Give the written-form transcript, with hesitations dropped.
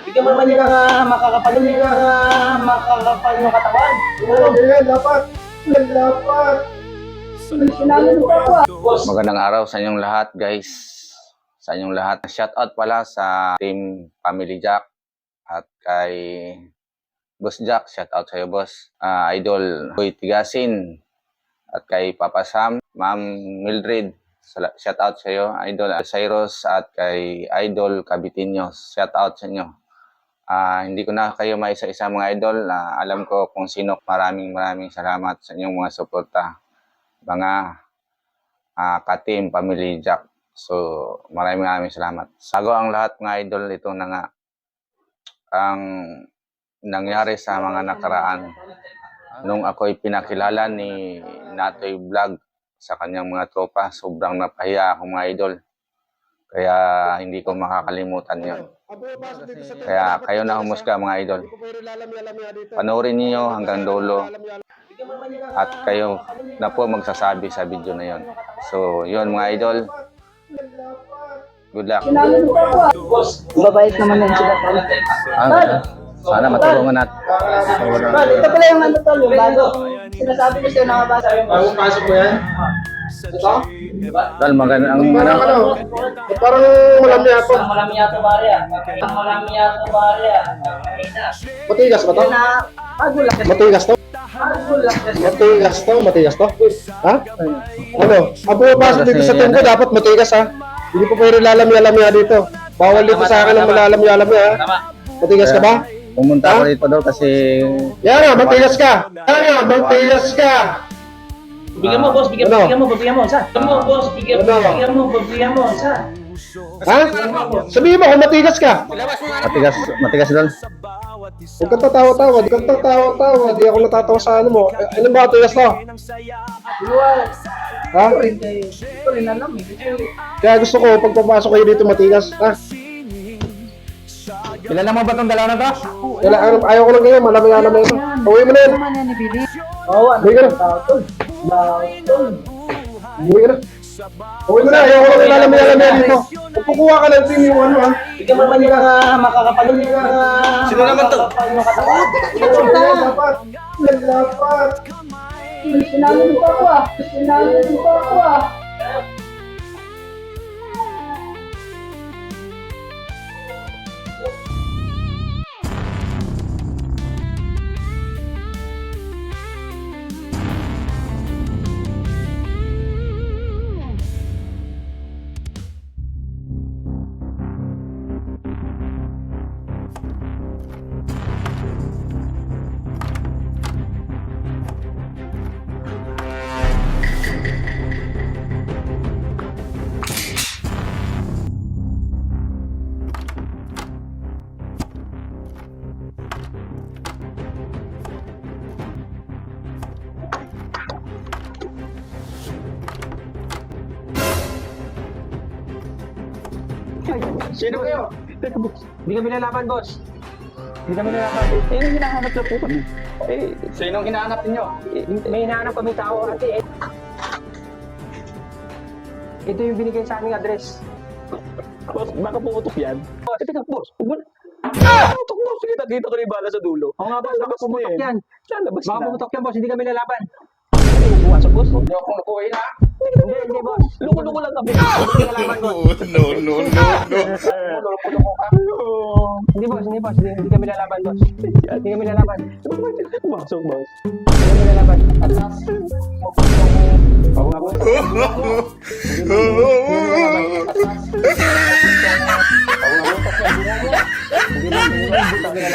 Bigyan mo naman yung makakapal yung katawan. Dapat. Dapat. Magandang araw sa inyong lahat, guys. Sa inyong lahat. Shout out pala sa Team Family Jack at kay Boss Jack. Shout out sa iyo, boss. Idol Boy Tigasin at kay Papa Sam, Ma'am Mildred. Shout out sa iyo, Idol Cyrus at kay Idol Cabitinho. Shout out sa inyo. Hindi ko na kayo maisa-isa mga idol. Alam ko kung sino. Maraming salamat sa inyong mga suporta. Mga ka-team Family Jack. So, maraming salamat. Sago ang lahat mga idol. Ito na nga ang nangyari sa mga nakaraan. Nung ako'y pinakilala ni Natoy Vlog sa kanyang mga tropa, sobrang napahiya ako mga idol. Kaya hindi ko makakalimutan yun. Kaya kayo na humusga mga idol. Panoorin niyo hanggang dulo. At kayo na po magsasabi sa video na yon. So, yun mga idol. Good luck. Babait naman yan sila. Sana matulungan natin. Ito pala yung tol, yung bago. Sinasabi ko sa'yo nakabasa. Bagong pasok mo yan? Ito? Dahil maganda ang Parang malami ako. Malamiyato Maria. Matigas ba to? Matigas to? Matigas to? Ha? Ano? Ang pumapasok dito sa tungko dapat matigas ha? Hindi po pwede lalami-alami dito. Bawal dito sa akin ang malalami-alami ha? Matigas ka ba? pumunta ako dito daw kasi Yan nga, matigas ka! Yan nga, matigas ka! Bigyan mo, boss. Bigyan mo. Sa? Bigyan mo. Sa? Ha? Sabihin mo kung matigas ka! matigas doon. Huwag kang tatawa-tawa, di ako natatawa sa ano mo. Ano ba matigas to? Ha? Ito rin alam eh. Kaya gusto ko, pag papasok kayo dito matigas, ha? Kilala mo ba itong dalawa na to? Ayaw ko lang ganyan, malamig-alamig ito. Uwi mo na yun. Oo, Uwi ka na. Uwi ka na. Uwi mo na, ayaw ko lang malamig-alamig dito. Pag kukuha ka ng team yung ano, ha? Bigyan mo naman yung makakapal yung Sino naman to? yung katawan. Dapat. Sinalin pa ako. Sino kayo? Hindi kami lalaban, boss. Hindi kami lalaban. Eh, yung hinahanap na po kami. Eh, Sinong hinahanap ninyo? may hinahanap kami tao ate. Ito yung binigay sa aming address. Boss, baka po utok yan. Eh, teka, boss. Utok mo. Sige, nakita ko na yung bala sa dulo. Oo nga, boss. Baka pumutok yan. Baka pumutok yan, boss. Hindi kami lalaban. Hindi mo buwasak, boss. Hindi ako nakuha na. Hindi, boss. Luko-luko lang kami. Hindi lalaban, boss. No. Hindi, boss. Hindi kami lalaban, boss. Hindi kami lalaban. Bumasok, boss. Hindi kami lalaban. At last, oo nga, boss. Hindi kami lalaban.